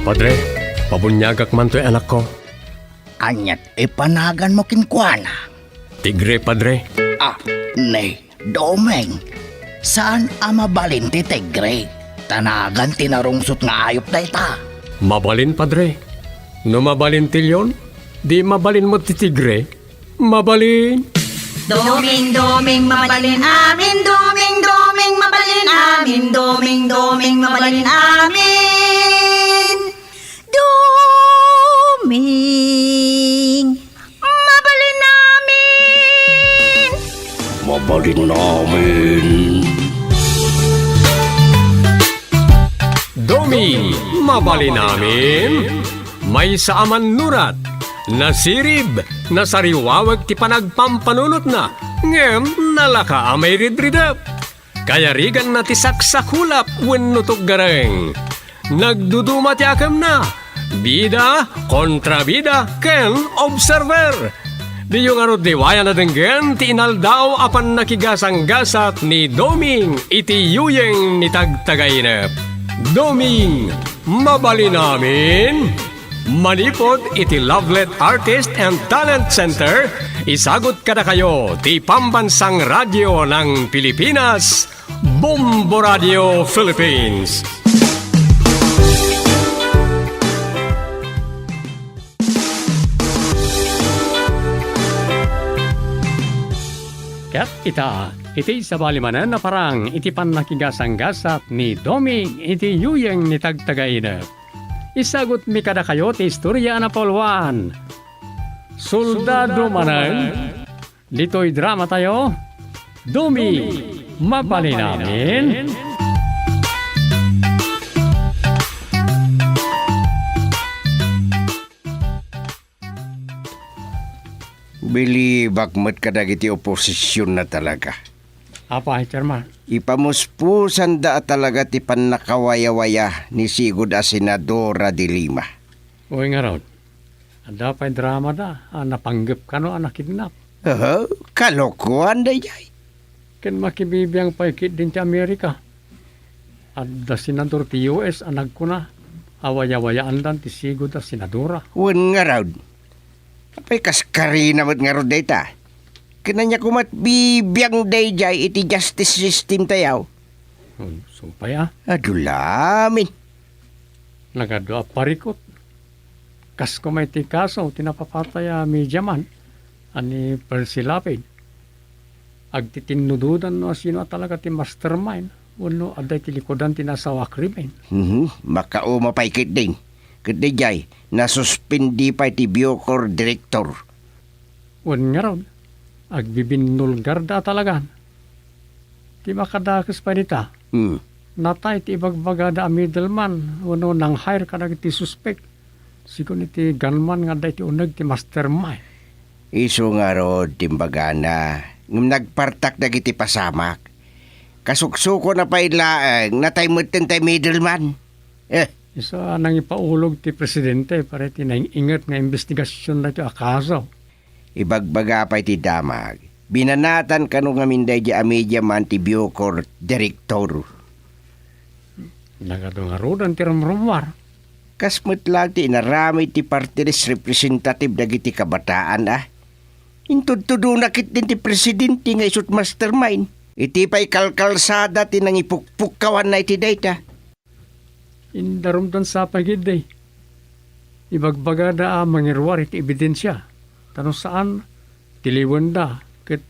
Padre, pabunyagak man to'y anak ko. Anyat ipanagan mo kinkwana. Tigre, Padre. Nay, Domeng. Saan mabalin ti Tigre? Tanagan tinarungsot nga ayop na ita. Mabalin, Padre. No mabalin tilyon, di mabalin mo ti Tigre. Mabalin. Doming, doming, mabalin amin. Doming, doming, mabalin amin. Doming, doming, mabalin amin. Doming, mabalin amin. Mabalin namin. Domi, mabalin namin. May saaman nurat, nasirib, nasariwawag ti panagpampanunot na, ngem nalaka amay ridridap. Kaya rigan na ti saksakulap wenno gareng. Nagduduma ti akam na, bida, kontrabida, ken observer. Di yung arod diwaya na denggen, ti inaldaw apan nakigasang-gasat ni Doming iti yuyeng ni tagtagainep. Doming, mabalin namin. Manipod iti Lovelet Artist and Talent Center, isagot kada kayo ti pambansang radyo ng Pilipinas, Bombo Radio Philippines. Kat iti sa balimanan na parang iti pan nakigasang-gasat ni Doming iti yuyeng ni tagtagainep. Isagot mi kada kayo ti istorya na polwan. Soldado manan, dito'y drama tayo. Dumi, mabalin namin. Bilibak mo't kadagiti oposisyon na talaga. Apa, Chairman? Ipamuspusan da talaga ti pannakawaya-waya ni Sigud a Senadora de Lima. Uy nga raw. Ada pa'y drama da. Napanggap ka no, kidnap. Kalokohan da yay. Ken makibibiyang paikit din ti Amerika. Ada senador ti US anag ko na. Awaya-wayaan dan ti Sigud a Senadora. Wan nga raw. Apay kaskari naman nga raw data. Kinanya kumat bibiyang day jay iti justice system tayaw. Sumpay Adulamin. Nagado parikot. Kas ko may ti kaso, tinapapatay media man. Ani Persilapid. Agtitinnududan no sino talaga ti mastermind. Wano aday ti likodan tinasawa krimen. Makao mapaikit din. Kadi jay, nasuspindi pa ti Bucor Director. Wan nga raw. Agbibinulgar da talaga. Ti makadakas pa nita. Natay ti ibagbaga da a middleman. Wano nang hire ka na ti suspect. Sigun iti gunman nga da iti unag ti mastermind. Iso nga ro, timbaga na. Nagpartak na iti pasamak. Kasuksuko na pa ilaang natay mo tay middleman. Iso nang ipaulog ti presidente para ti naingat nga investigasyon na iti akaso. Ibagbaga pa iti damag. Binanatan ka nung aminday di amedya man ti Bucor Director. Nagadungarudan ti rumrumwar. Kasmet lang ti inarami ti party list representative dagiti kabataan Intudtudo nakit din ti presidente nga isut mastermind. Iti pa'y kalkalsada ti nang ipukpukawan na iti data. Indarumdan sa pagid Ibagbaga da mangirwar iti ebidensya. Tanong saan, tiliwan da, kat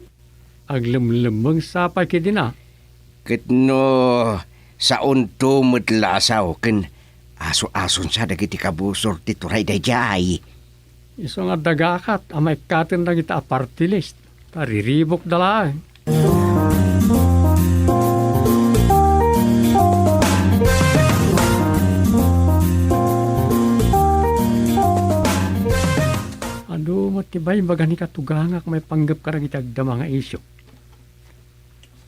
aglamlamang sapay kidina. Kat no, sa unto mutlasaw, kan aso-ason sa dagiti kabusor ti turay da jay. Iso nga dagakat, amay katin na kita party list. Tariribok dala. Matibay baga ni katugangak may panggap ka itagda mga isyo.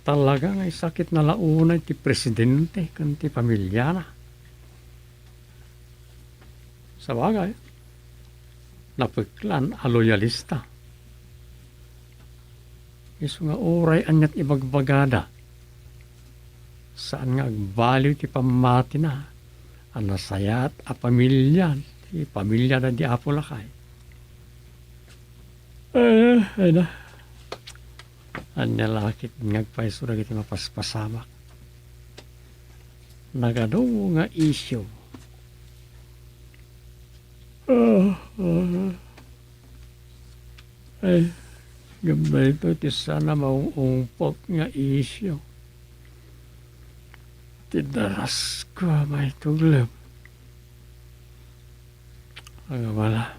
Talaga nga sakit na launay ti presidente kan ti pamilya na. Sa bagay, napaglan a loyalista. Isu nga oray anyat ibagbagada. Saan nga agbaliw ti pamati na. Anasayat a pamilya. Pamilya na di Apo lakay. Ay na. Anya lakit ngagpaisura iti mapaspasamak. Nagado nga isyo. Ay, gambay ito ti sana mauungpok nga isyo. Tidaras ko may tuglem. Ang wala.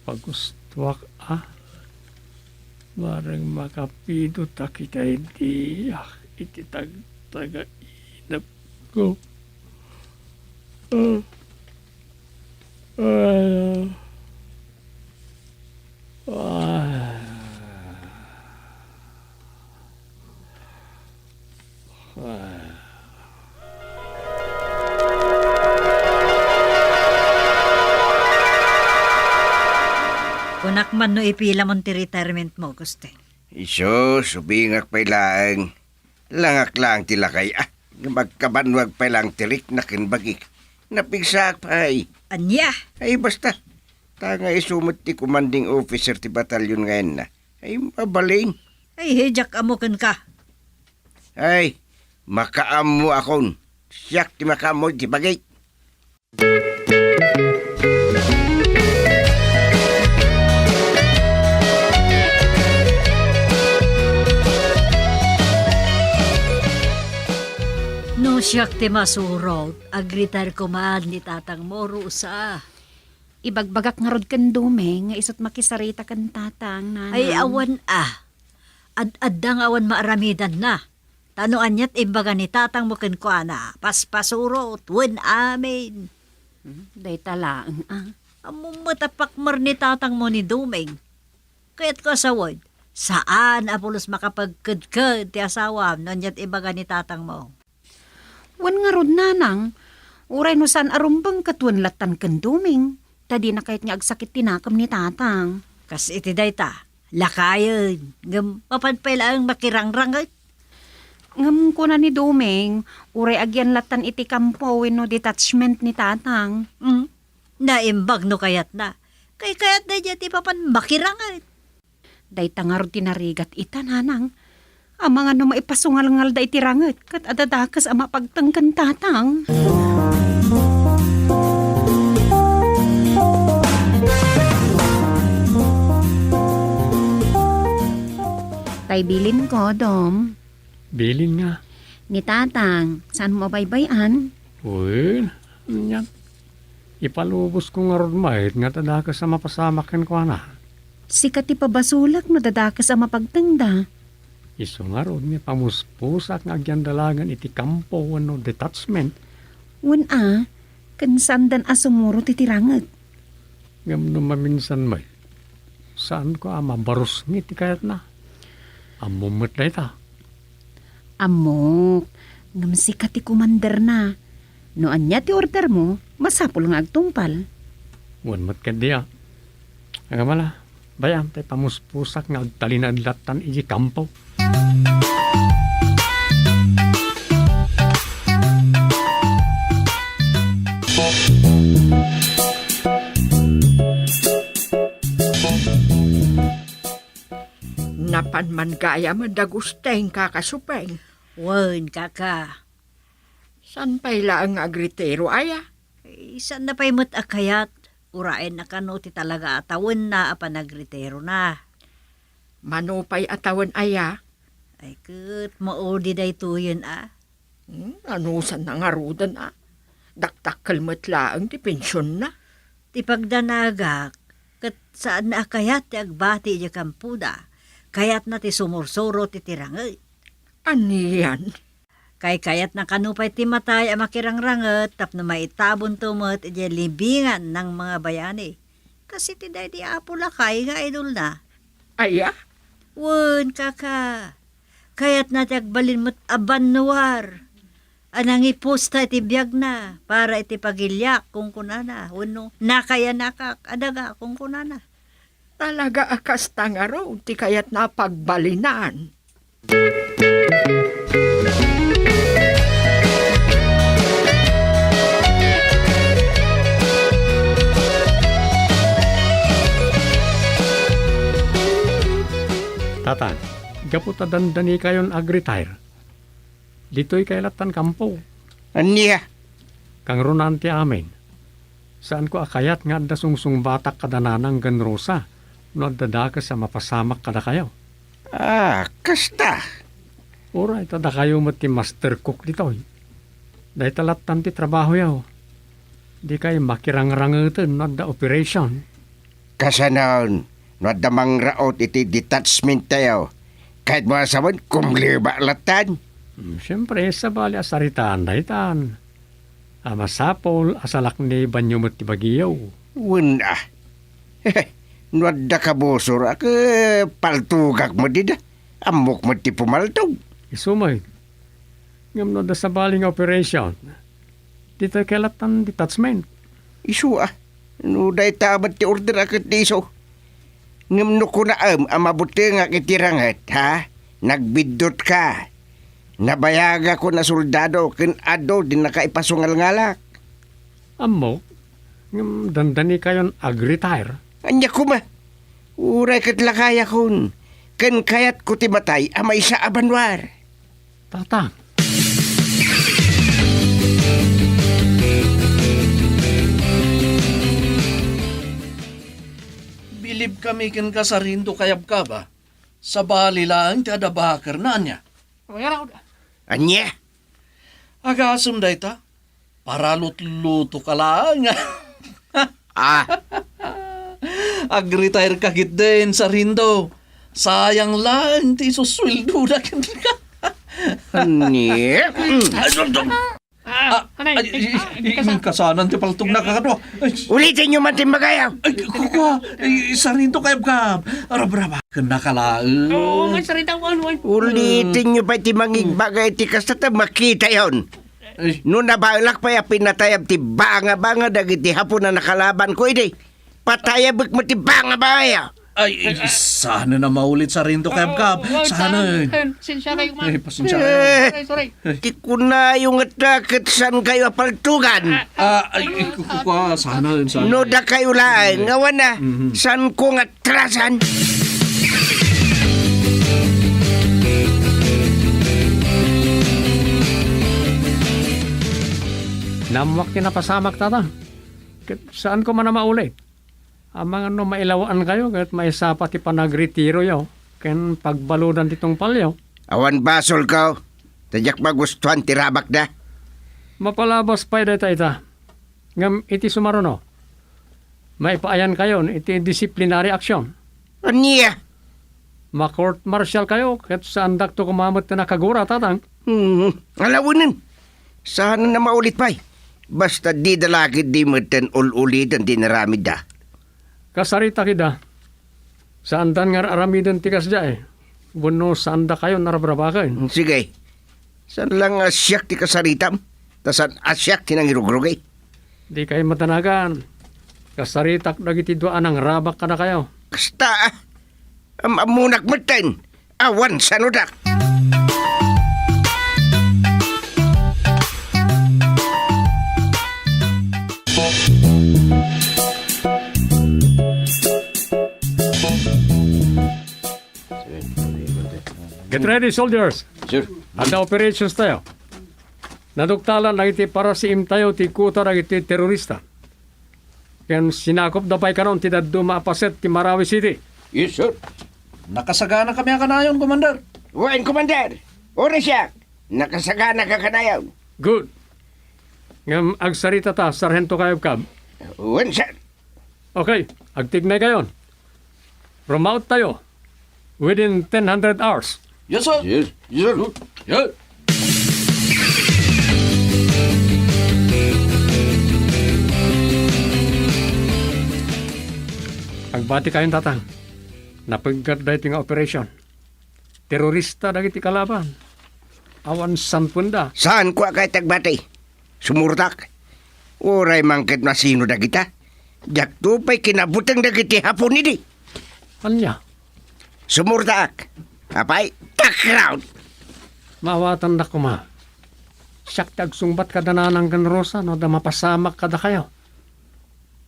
Pagustuak marang makapido kita idiyak iti taga inap ko. Kunak man no ipila mon ti retirement mo, Gusteng. Iso, subingak pa'y laang. Langak lang tilakay magkabanwag pa lang tirik na kinbagik. Napigsak pa ay. Anya? Ay basta. Tanga isumot ti commanding officer ti batalyon ngayon na. Ay mabaling. Ay, hejak amukan ka. Ay, makaamo akon. Siyak ti makaamo ti bagay. No siyak ti masurot, agritar ko man ni tatang moro sa. Ibagbagak nga rod kan dumeng, nga isot makisarita kan tatang, nanang. Ay awan Ad-addang awan maaramidan na. Tanuan niya't imbaga ni tatang mo ken ko ana. Paspasurot, wen amin. Day talaang, Among matapakmar ni tatang mo ni Dumeng. Kaya't ko asawad, saan apulos makapagkadkad ti asawam non niya't imbaga ni tatang mo. Wan nga rod nanang, uray no san arumbang katwan latan kan dumeng. Tadi na kahit nga agsakit tinakam ni tatang. Kas iti dayta, lakayon. Ngam mapanpela ang makirangrangat. Ngam ko na ni dumeng, uray agyan latan iti kampo no detachment ni tatang. Naimbag no kayat na. Kayat na dyan ti papan makirangat. Day nga rod tinarigat ita nanang. Ang mga no maipasungal-ngal da iti rangat, kat adadakas ang mapagtangkan tatang. Tay bilin ko, Dom. Bilin nga. Ni tatang, saan mo baybayan? Uy, yan. Ipalubos ko nga ron mahit nga tadaka sa mapasamakin ko na. Sikat ti pabasulak no dadakas ang mapagtangda. Iso nga ron nga pamuspusak nga agyan dalagan iti kampo no detachment. Kansandan asumuro titirangat. Ngam no maminsan may. Saan ko mabarus ngiti kayat na? Amumot na ita. Amok, ngam sikat ti kumander na. No anya ti order mo, masapul nga agtungpal. Wanmat ka diya. Nga mala, bayan tayo pamuspusak nga agtalinadlatan iji kampo. Napan man gaya mo dagusteng kakasupeng. Wen kaka. San payla ang agritero aya? Isan na pa'y mo't akayat. Urain na kano ti talaga atawan na apanagritero na. Manupay atawan aya? Ay kat maudi day tuyen Anusan na nga rudan Daktakal matlaang ti pensyon na. Ti pagdanagak, kat saan na akayat ti agbati di kampuda. Kayat na ti sumursuro ti tirangay. Aniyan? Kayat na kanupay ti matay ang makirangrangat tapno maitabon tumot iti libingan ng mga bayani. Kasi ti day di apo lakay nga idol na. Aya? Wen kaka. Kayat na ti agbalin mo't aban nuwar. Anang iposta iti biyag na para iti pagilyak kung kunana. Uno, nakaya nakak adaga kung kunana. Talaga akas tangaro ti kayat na pagbalinan. Tatan, gaputa dandani kayon ag-retire. Dito'y kailatan kampo. Aniya, Kang runanti amin. Saan ko akayat nga da sungsung batak kadananang ganrosa no adada sa mapasamak kada kayo. kasta. Ora itada kayo mati master cook dito. Dahil talatan ti trabaho yaw. Di kayo makirang-rangutan no da operation. Kasanaon, no damang raot iti detachment tayo. Kahit mga saman, kumliba latan. Siyempre, sa bali asaritaan dahitan. Amasapol, asalak ni banyo mo't tibagiyaw. Wala. Nuadda ka bosor, paltugak mo dida. Amok mo ti pumaltog. Isumay. Ngam no da sa baling operation. Dito kailatan detachment. Isu no day tabat ti order akit di iso. Ngam no ko na amabuti nga kitirangat, ha? Nagbidot ka. Nabayaga ko na soldado, kin ado, din nakaipasungal ngalak. Amo, ngam dandani kayon ag-retire. Anya ko ma. Uray kat lakaya kun. Ken kayat ko ti matay, amay sa abanwar. Tatang. Bilib kami ken kasarindo kayab ka ba? Sa bali lang ti adabakar na niya. Anya? Agasum day ta. Para luto ka lang. Ag-retire ka git din sa rindo. Sayang lang ti susweldo na ken ka. Anya? Kasanan ti paltog na kakado. Ulitin nyo man ti magayaw. Ay, kuka, isa rin to kayab ka. Arab-raba ka na kalaan. Ulitin nyo pa ti mangigbagay ti kastata, makita yon. Ay, No nabalak pa ya pinatayab ti banga-banga dagiti hapon na nakalaban ko ide. Patayabik mo ti banga-banga. ay, sana na maulit sa rin to kayab ka. Sana. Sinsya kayo, Ay, pasensya. Sorry. Ti ko na yung atakit san kayo apaltugan. Ay, kuka, sana. No da kayo laeng, ngawan na. San ko nga trasan? Namwak kinapasamak tata. Saan ko man na maulit? Amang ano mailawaan kayo, kahit may sapa ti panagretiro yaw. Ken pagbaludan titong palyaw. Awan basol ka. Tadyak magustuhan ti rabak da. Mapalabas pa ita ita. Ngam iti sumaruno. May paayan kayo, iti disciplinary action. Aniya? Ma-court martial kayo, kahit saan dakto kumamot na nakagura tatang. Alawunin. Sana na maulit pa. Basta di dalagid di matan ul-ulitan di naramid da. Kasarita kida. Saan dan nga aramidan tikas dya eh. Buno saan da kayo narabrabakay. Sige. San lang asyak ti kasaritam? Tasan asyak ti nangirugrugi? Di kayo matanagan. Kasaritak dagiti doan ang rabak ka na kayo. Kasta amunak matan. Awan sanudak. Get ready, soldiers. Sir. Ada operations tayo. Naduktalan na iti para si tayo ti kuta na iti terorista. Ken sinakop da pa'y kanon ti daddo maapaset ti Marawi City. Yes, sir. Nakasagana kami ang kanayon, Commander. Wan, Commander. Oras siya. Nakasagana ka kanayaw. Good. Ngam agsarita ta, Sargento Kayab Kab. Wan, sir. Okay, agtignay kayon. From out tayo. Within 100 hours. Yes, sir. Yes, sir. Yes. Agbati kayong tatang. Napagkat da iti nga operation. Terorista dagiti kalaban. Awan sanpunda. Saan ko kay tagbati? Sumurtak. Oray mangkit na sino da kita? Jak tupay kinabutang da kiti hapon ini. Anya, Sumurtak. Apay, takraut. mawatan da kuma. Siyak tagsungbat ka da nanang ganrosa no da mapasamak ka da kayo.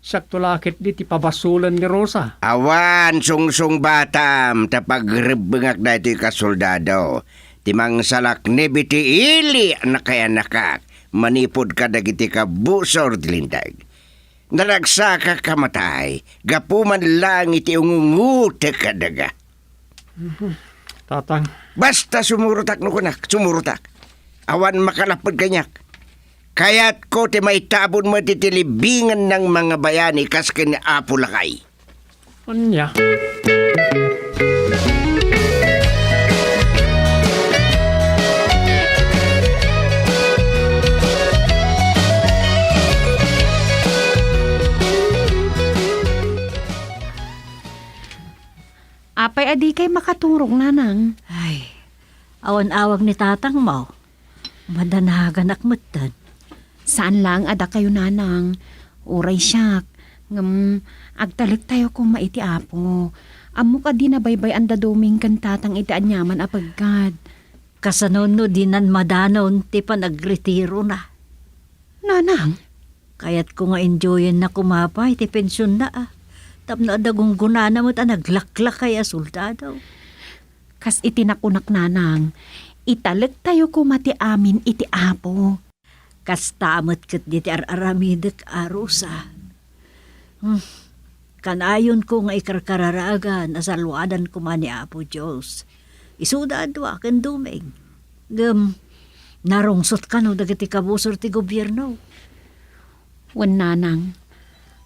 Sakto lakit di ti pabasulan ni Rosa. Awan, sungsung batam, tapag rebengak na ito'y kasoldado. Timang salak ni biti ili na kaya nakak. Manipod ka dagiti ka busor dilindag. Naragsaka kamatay, gapuman lang iti ungungute ka daga. Tatang, Basta sumurutak no kunak, sumurutak. Awan makalapod kanyak. Kaya't ko ti may tabon mo ti tilibingan ng mga bayani kasken ni Apo Lakay. anya? Apay adi kay makaturong nanang. Ay, awan-awag ni tatang mo. Madanagan akmutan. Saan lang ada kayo nanang? Uray siyak. Ngam, agtalik tayo kung maiti apo. Amo ka di na baybay anda doming kan tatang iti anyaman apagkad. Kasanon no dinan madanon ti panagretiro na. Nanang? Kaya't ko nga enjoyin na kumapay ti pensyon na ah. Tapno adagong gunana mo't naglaklak kaya soldado. Kas iti nakunak nanang. Italik tayo kumati amin iti apo. Kastamot kat di ti araramidek arusa. Kanayon ko nga ikarkararagan asalwadan ko man ni Apo Diyos. Isuda adwa ken dumeng. Narungsot ka no dagiti kabusor ti gobyerno. Wan nanang.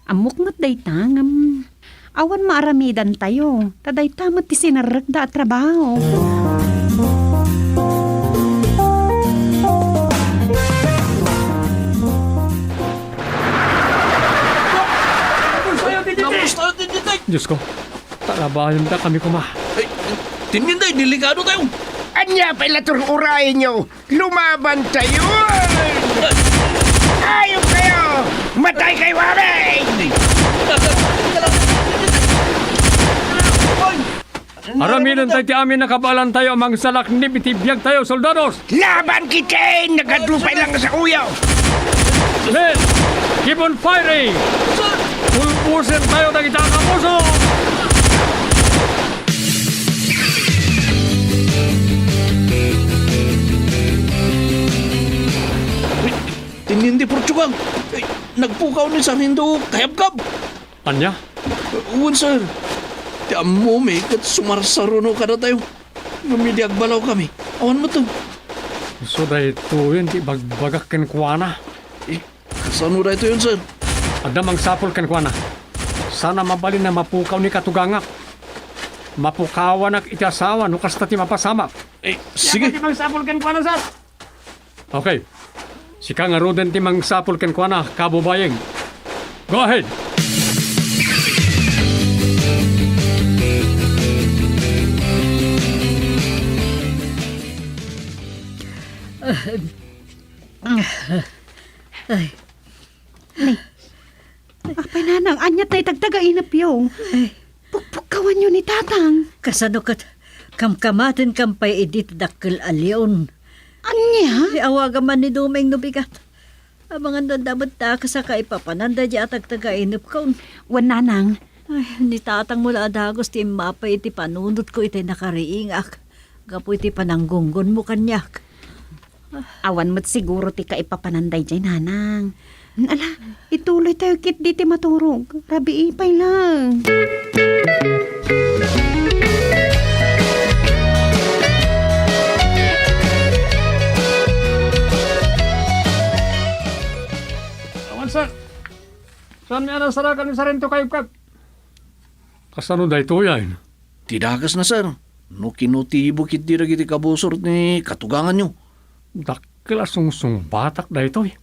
Amok mo't dayta ngam. Awan maaramidan tayo. Tadayta mo't ti sinaragda at trabaho. Namusta Tinday? Diyos ko, talabayan da kami kuma. Ay, Tinday, delikado tayo. Anya pala urayin nyo, lumaban tayo! Ayok kayo! Matay kayo, wabay! Araminan tayo ti amin nakabalan tayo amang salak ni bitibiyag tayo, soldados! Laban kita! Nagadupay lang sa uyaw! Men, keep on firing! Pulpusin tayo na kita kapuso! Tinindi Portugal. Ay, nagpukaw ni Sarindo kayabkab. Anya? Uwan, sir. Ti amo may kat sumarsaruno ka na tayo. Numidiag balaw kami. Awan mo to. So dahil ito yun, di bagbagak ken kuwana. Eh, kasano na ito yun, sir? Adamang sapol ken kuwana. Sana mabalin na mapukaw ni katugangak. Mapukawan ak iti asawa no kasta ti mapasama. Eh, sige. Timang sapol ken kuwana, sir. Okay. Sika nga roden timang sapol ken kuwana, kabubayeng. Go ahead. Ay, Apay nanang, anya tayo tagtaga-inap yung. Pukpukawan nyo ni tatang. kasano kat kamkamatin kampay edit dakkel alyon. Anya? Ay, awaga man ni Dumeng no bigat. Ang mga nandamot ta sa kaipapananda di atag taga-inip kaun. Wan nanang. Ay, ni tatang mula adagos ti mapay iti panunot ko iti nakariingak. Gapo iti pananggunggon mo kanyak. Awan mo't siguro ti kaipapananday dyan nanang. Ala, ituloy tayo kit di ti maturog. Rabi ipay lang. Awan, sir. Saan niya nasarakan ni Sarento kayo kag? Kasano da ito yan? Tidakas na, sir. No kinutibo kit di ragiti kabusor ni katugangan nyo. Dakil asungsung batak da ito eh.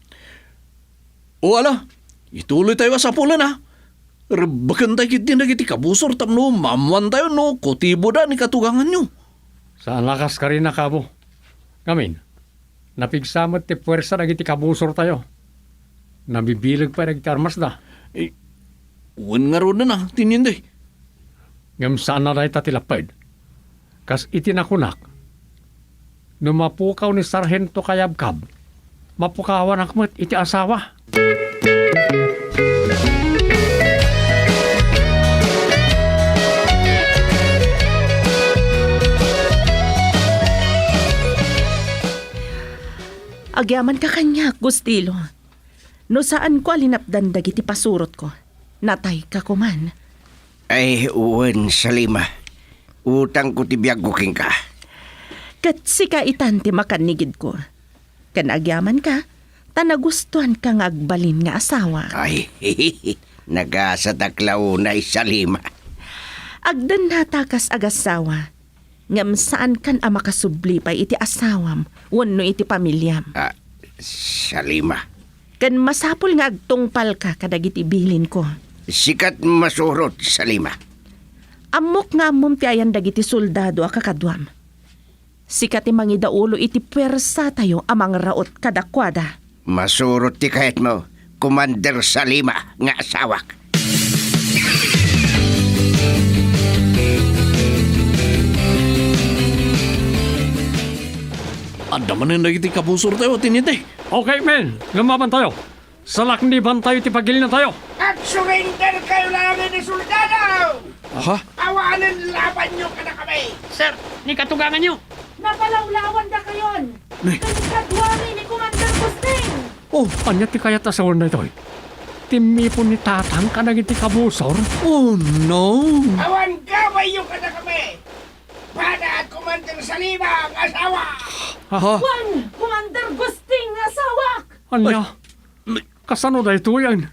O ala, ituloy tayo sa pulan ha. Rebakan tayo kit di ragiti kabusor tamno mamuan tayo no kutibo da ni katugangan nyo. Saan lakas ka rin nakabo? Ngamin, napigsamot ti puwersa nagiti kabusor tayo. Nabibilag pa nagiti armas da. Eh, uwan nga ron na tininday. Ngam saan na dahi tatilapad? Kas itinakunak, numapukaw ni Sargento Kayabkab, mapukawan akmat iti asawa. Agyaman ka kanya, Gustilo. No saan ko alinapdan dagiti pasurot ko. Natay ka kuman. Ay, uwan, Salima. Utang ko tibiyag kuking ka. Kat si kaitan ti makanigid ko. Kan agyaman ka, tanagustuhan kang agbalin nga asawa. Ay, nagasataklaw na Salima. Agdan natakas agasawa. Ngam saan kan ang makasubli pa iti asawam, wano iti pamilyam. Salima. Kan masapul nga agtungpal ka kadagiti bilin ko. Sikat masurot, Salima. Amok nga amom ti ayan dagiti soldado a kakadwam. Sikat ti mangidaulo iti pwersa tayo amang raot kadakwada. Masurot ti kahit mo, Commander Salima nga asawak. Anda man yung nagiti kabusor tayo, tinite. Okay, men. Lumaban tayo. Salakniban tayo, tipagil na tayo. At surrender kayo namin ni soldado! Ha? Awanan laban nyo ka na kami! Sir, ni katugangan nyo. Napalawlawan da kayon! Nay. Kadwari ni Commander Gusting! Oh, anya ti kayat asawon na ito. Timipon ni tatang ka nagiti kabusor. Oh, no. Awan gaway yung ka na kami! Para at Commander Salima ang asawa! Ha? Commander Gusting asawak! Anya? Kasano da ito yan?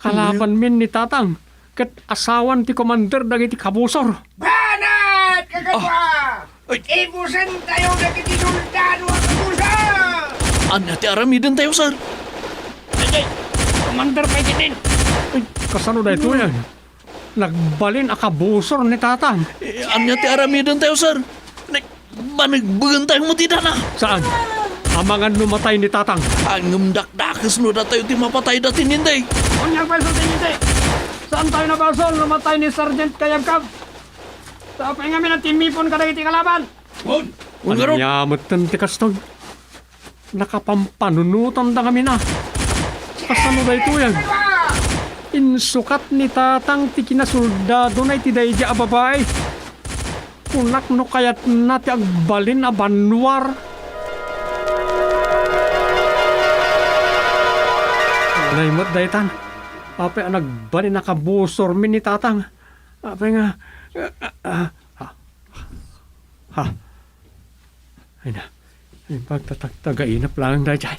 Kalaban min ni tatang. Kat asawan ti commander dagiti kabusor. Banat! Kagatwa! Ibusan tayo na kiti soldado at kabusan! Anya ti aramidin tayo, sir. Commander pa din. Ay, kasano da ito yan? Nagbalin a kabusor ni tatang. Anya ti aramidin tayo, sir. Banagbagan tayo mo ti dana. Saan? Amangan numatay ni tatang. Ang dakdakas no da tayo ti mapatay da tininday. Unyang balso tinite. Saan tayo na balso numatay ni Sergeant Kayabkab? Sa pengamin ang timipon ka dagiti kalaban. Ungaro. Anyamatan ti kastog. Nakapampanunutan da kami na. Kasano da ito yan? Insukat ni tatang ti kinasoldado na iti dayja a babae. Kunak no kayat na ti agbalin a banwar. Naimot daytan. Ape ang nagbalin na kabusor min ni tatang. Ape nga. Ay na. Ay pagtatagtagainap lang dayjay.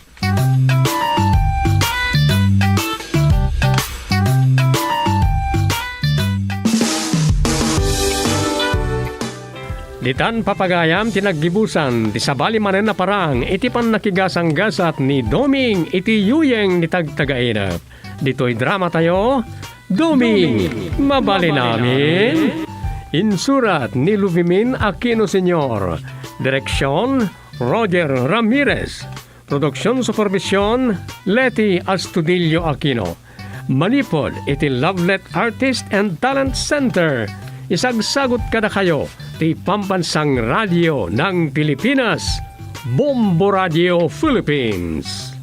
Ditan papagayam tinaggibusan ti sabali manen na parang iti pan nakigasang-gasat ni Doming iti yuyeng ni tagtagainap. Dito'y drama tayo, Doming, mabali namin. Insurat ni Luvimin Aquino Sr. Direksyon, Roger Ramirez. Produksyon Supervision, Leti Astudillo Aquino. Manipod iti Lovelet Artist and Talent Center. Isagsagot kada kayo ti Pambansang Radio ng Pilipinas, Bombo Radio Philippines.